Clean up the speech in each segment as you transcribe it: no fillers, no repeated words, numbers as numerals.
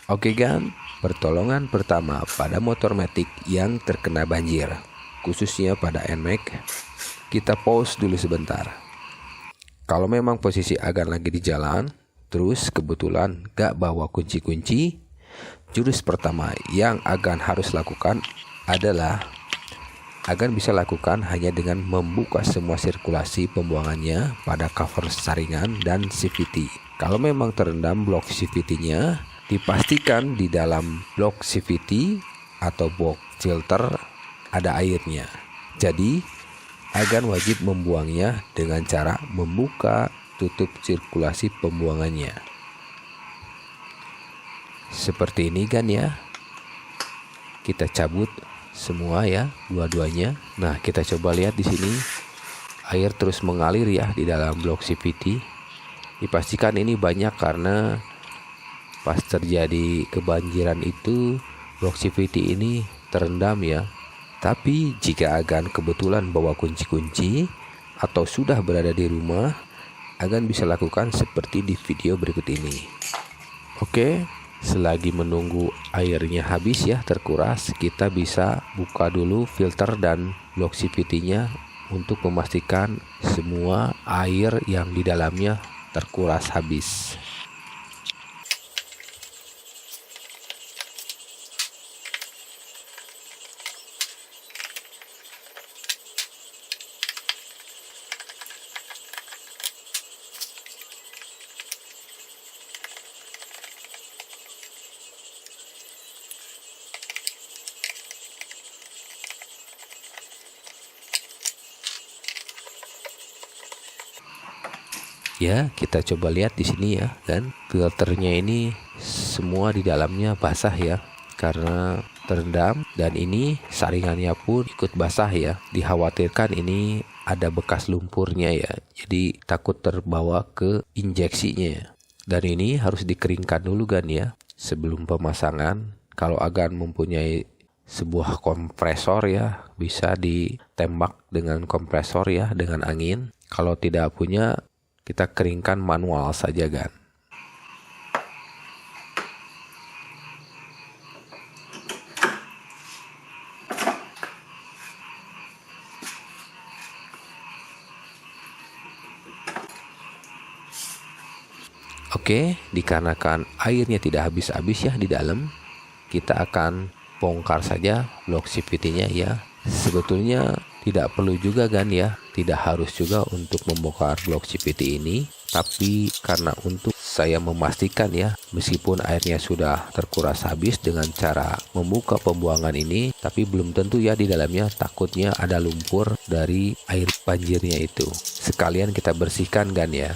Oke kan, pertolongan pertama pada motor matic yang terkena banjir, khususnya pada NMAX. Kita pause dulu sebentar. Kalau memang posisi Agan lagi di jalan, terus kebetulan gak bawa kunci-kunci, jurus pertama yang Agan harus lakukan adalah Agan bisa lakukan hanya dengan membuka semua sirkulasi pembuangannya pada cover saringan dan CVT. Kalau memang terendam blok CVT-nya, dipastikan di dalam blok CVT atau box filter ada airnya. Jadi, Agan wajib membuangnya dengan cara membuka tutup sirkulasi pembuangannya. Seperti ini kan ya. Kita cabut semua ya, dua-duanya. Nah, kita coba lihat di sini. Air terus mengalir ya di dalam blok CVT. Dipastikan ini banyak karena pas terjadi kebanjiran itu blok CVT ini terendam ya. Tapi jika Agan kebetulan bawa kunci-kunci atau sudah berada di rumah, Agan bisa lakukan seperti di video berikut ini. Oke, selagi menunggu airnya habis ya terkuras, kita bisa buka dulu filter dan blok CVT-nya untuk memastikan semua air yang di dalamnya terkuras habis. Ya, kita coba lihat di sini ya, dan filternya ini semua di dalamnya basah ya, karena terendam, dan ini saringannya pun ikut basah ya. Dikhawatirkan ini ada bekas lumpurnya ya, jadi takut terbawa ke injeksinya. Dan ini harus dikeringkan dulu kan ya, sebelum pemasangan. Kalau Agan mempunyai sebuah kompresor ya, bisa ditembak dengan kompresor ya, dengan angin. Kalau tidak punya, kita keringkan manual saja kan. Oke, dikarenakan airnya tidak habis-habis ya di dalam, kita akan bongkar saja blok CVT-nya ya. Sebetulnya tidak perlu juga kan ya, tidak harus juga untuk membongkar blok CVT ini, tapi karena untuk saya memastikan ya, meskipun airnya sudah terkuras habis dengan cara membuka pembuangan ini, tapi belum tentu ya di dalamnya, takutnya ada lumpur dari air banjirnya itu. Sekalian kita bersihkan kan ya.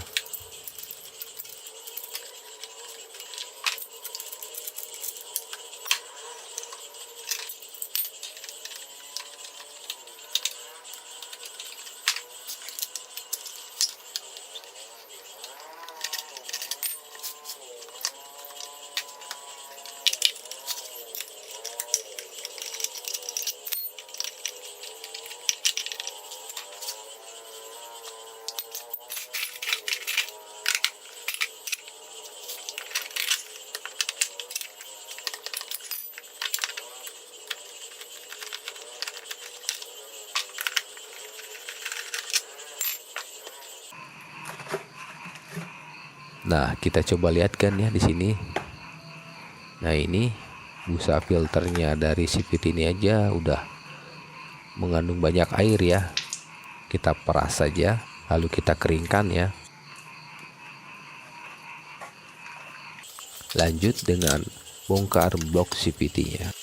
Nah, kita coba lihat kan ya di sini. Nah, ini busa filternya dari CVT ini aja udah mengandung banyak air ya. Kita peras saja, lalu kita keringkan ya. Lanjut dengan bongkar blok CVT-nya.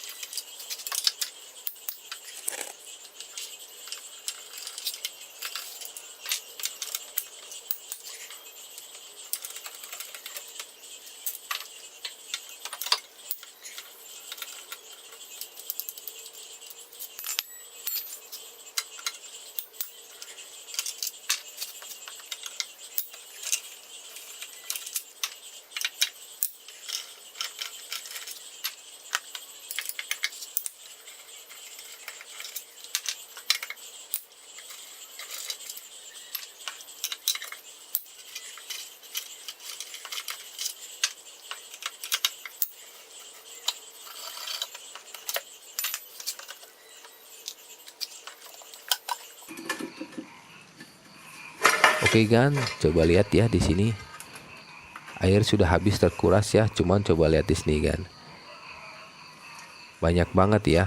Oke kan, coba lihat ya di sini. Air sudah habis terkuras ya, cuman coba lihat di sini kan. Banyak banget ya.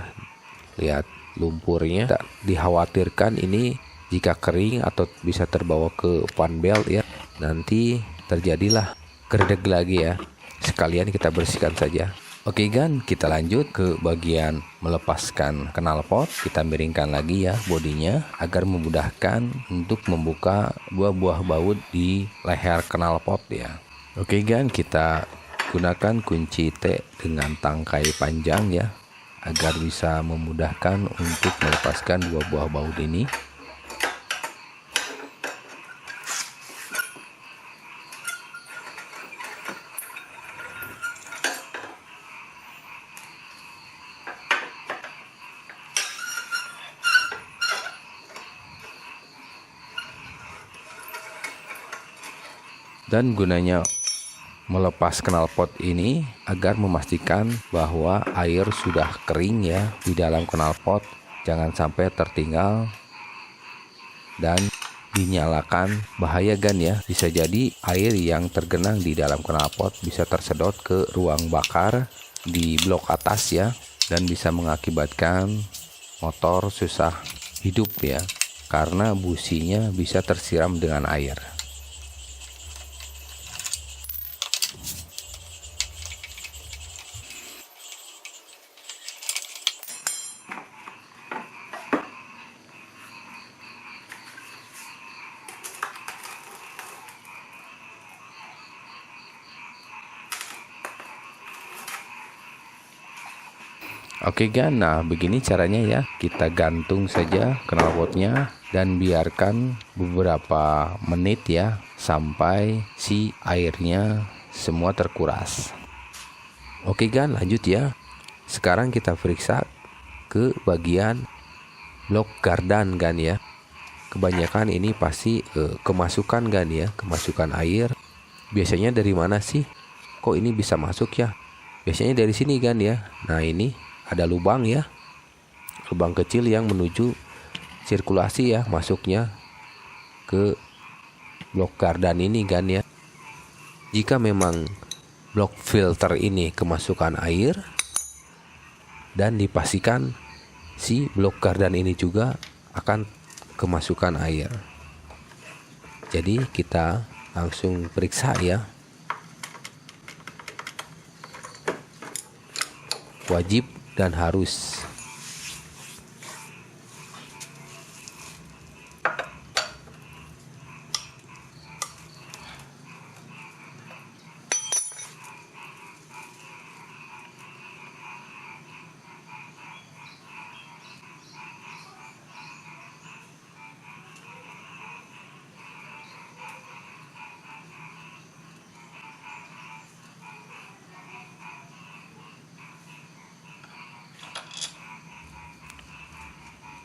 Lihat lumpurnya. Tak dikhawatirkan ini jika kering atau bisa terbawa ke fan belt ya. Nanti terjadilah kerdeg lagi ya. Sekalian kita bersihkan saja. Oke kan, kita lanjut ke bagian melepaskan knalpot. Kita miringkan lagi ya bodinya agar memudahkan untuk membuka dua buah baut di leher knalpot ya. Oke kan, kita gunakan kunci T dengan tangkai panjang ya agar bisa memudahkan untuk melepaskan dua buah baut ini. Dan gunanya melepas knalpot ini agar memastikan bahwa air sudah kering ya di dalam knalpot, jangan sampai tertinggal dan dinyalakan. Bahaya kan ya, bisa jadi air yang tergenang di dalam knalpot bisa tersedot ke ruang bakar di blok atas ya, dan bisa mengakibatkan motor susah hidup ya karena businya bisa tersiram dengan air. Oke kan, nah begini caranya ya. Kita gantung saja knalpotnya dan biarkan beberapa menit ya sampai si airnya semua terkuras. Oke kan, lanjut ya. Sekarang kita periksa ke bagian blok gardan kan ya. Kebanyakan ini pasti kemasukan kan ya, kemasukan air. Biasanya dari mana sih? Kok ini bisa masuk ya? Biasanya dari sini kan ya. Nah ini ada lubang ya, lubang kecil yang menuju sirkulasi ya masuknya ke blok gardan ini kan ya. Jika memang blok filter ini kemasukan air, dan dipastikan si blok gardan ini juga akan kemasukan air. Jadi kita langsung periksa ya. Wajib dan harus.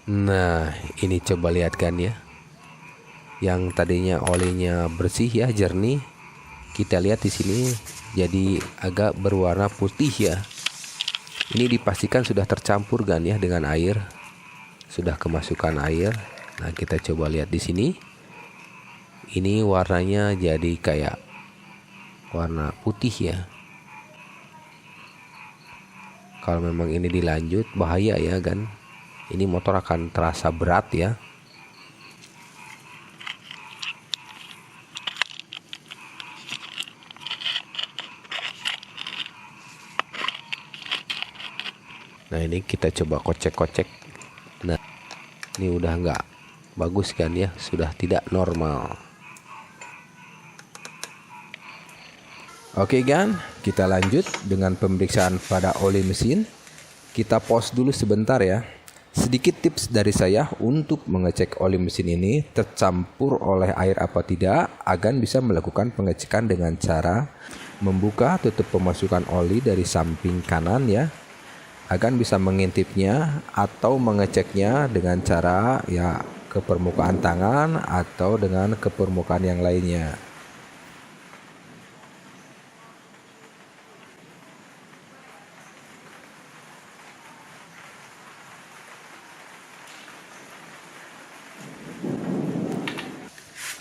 Nah, ini coba lihat kan ya. Yang tadinya olinya bersih ya, jernih. Kita lihat di sini jadi agak berwarna putih ya. Ini dipastikan sudah tercampur kan ya dengan air. Sudah kemasukan air. Nah, kita coba lihat di sini. Ini warnanya jadi kayak warna putih ya. Kalau memang ini dilanjut bahaya ya kan. Ini motor akan terasa berat ya. Nah ini kita coba kocek-kocek. Nah ini udah nggak bagus kan ya, sudah tidak normal. Oke kan, kita lanjut dengan pemeriksaan pada oli mesin. Kita pause dulu sebentar ya. Sedikit tips dari saya untuk mengecek oli mesin ini tercampur oleh air apa tidak, agar bisa melakukan pengecekan dengan cara membuka tutup pemasukan oli dari samping kanan ya, agar bisa mengintipnya atau mengeceknya dengan cara ya ke permukaan tangan atau dengan ke permukaan yang lainnya.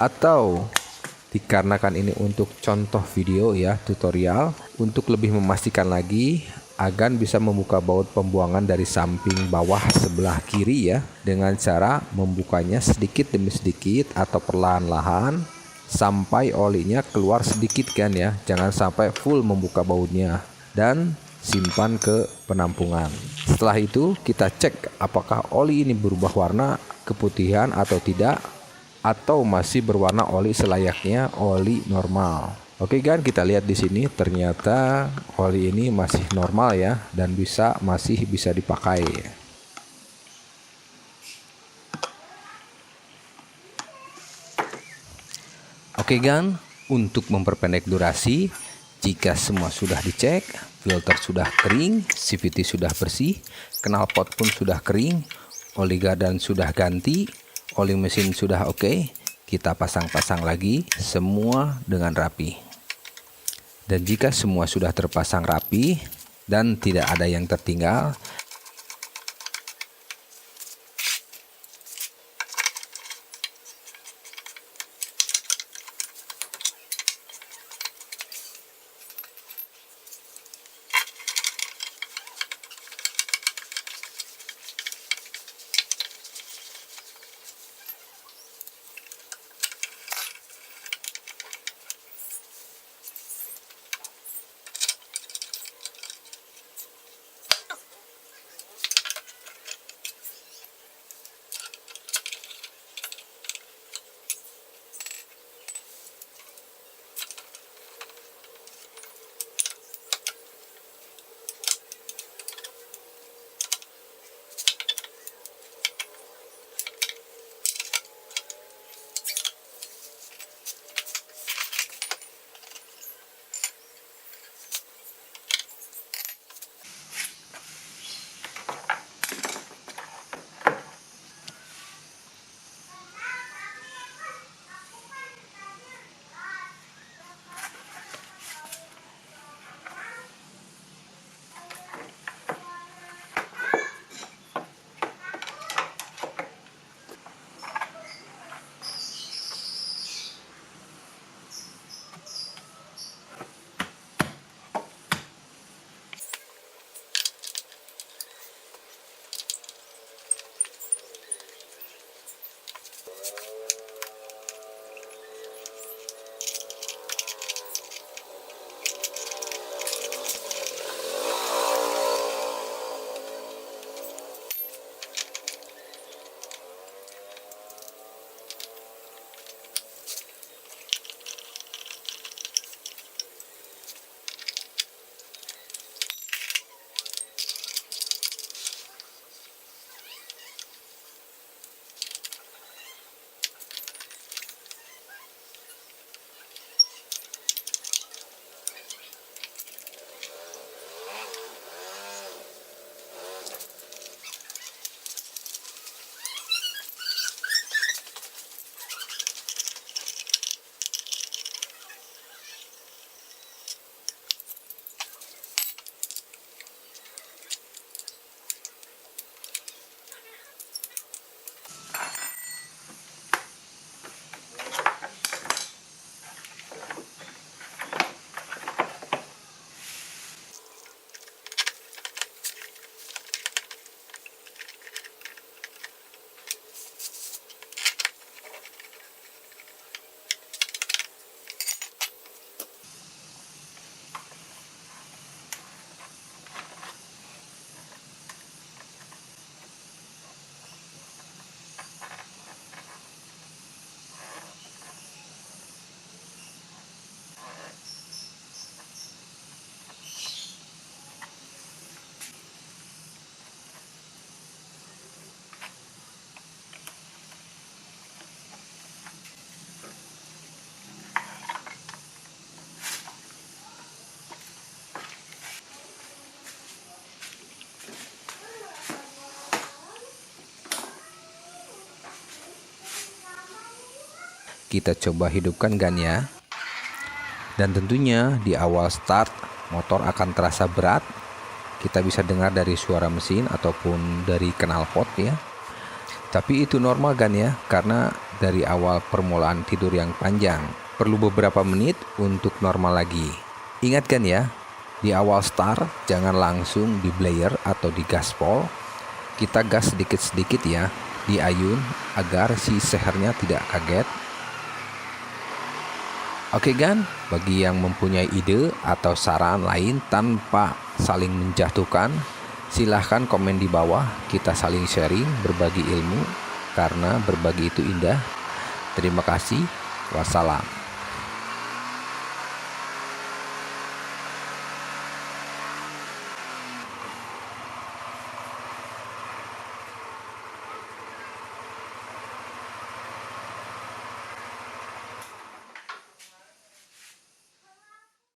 Atau dikarenakan ini untuk contoh video ya, tutorial, untuk lebih memastikan lagi, Agan bisa membuka baut pembuangan dari samping bawah sebelah kiri ya, dengan cara membukanya sedikit demi sedikit atau perlahan-lahan sampai olinya keluar sedikit kan ya, jangan sampai full membuka bautnya, dan simpan ke penampungan. Setelah itu kita cek apakah oli ini berubah warna keputihan atau tidak, atau masih berwarna oli selayaknya oli normal. Oke kan, kita lihat di sini ternyata oli ini masih normal ya, dan masih bisa dipakai. Oke kan, untuk memperpendek durasi, jika semua sudah dicek, filter sudah kering, CVT sudah bersih, knalpot pun sudah kering, oli gardan sudah ganti, oli mesin sudah oke, kita pasang-pasang lagi semua dengan rapi. Dan jika semua sudah terpasang rapi dan tidak ada yang tertinggal, kita coba hidupkan gan ya. Dan tentunya di awal start motor akan terasa berat. Kita bisa dengar dari suara mesin ataupun dari knalpot ya. Tapi itu normal gan ya, karena dari awal permulaan tidur yang panjang. Perlu beberapa menit untuk normal lagi. Ingatkan ya, di awal start jangan langsung di blayer atau di gaspol. Kita gas sedikit-sedikit ya, di ayun agar si sehernya tidak kaget. Oke kan, bagi yang mempunyai ide atau saran lain tanpa saling menjatuhkan, silahkan komen di bawah. Kita saling sharing, berbagi ilmu, karena berbagi itu indah. Terima kasih. Wassalam.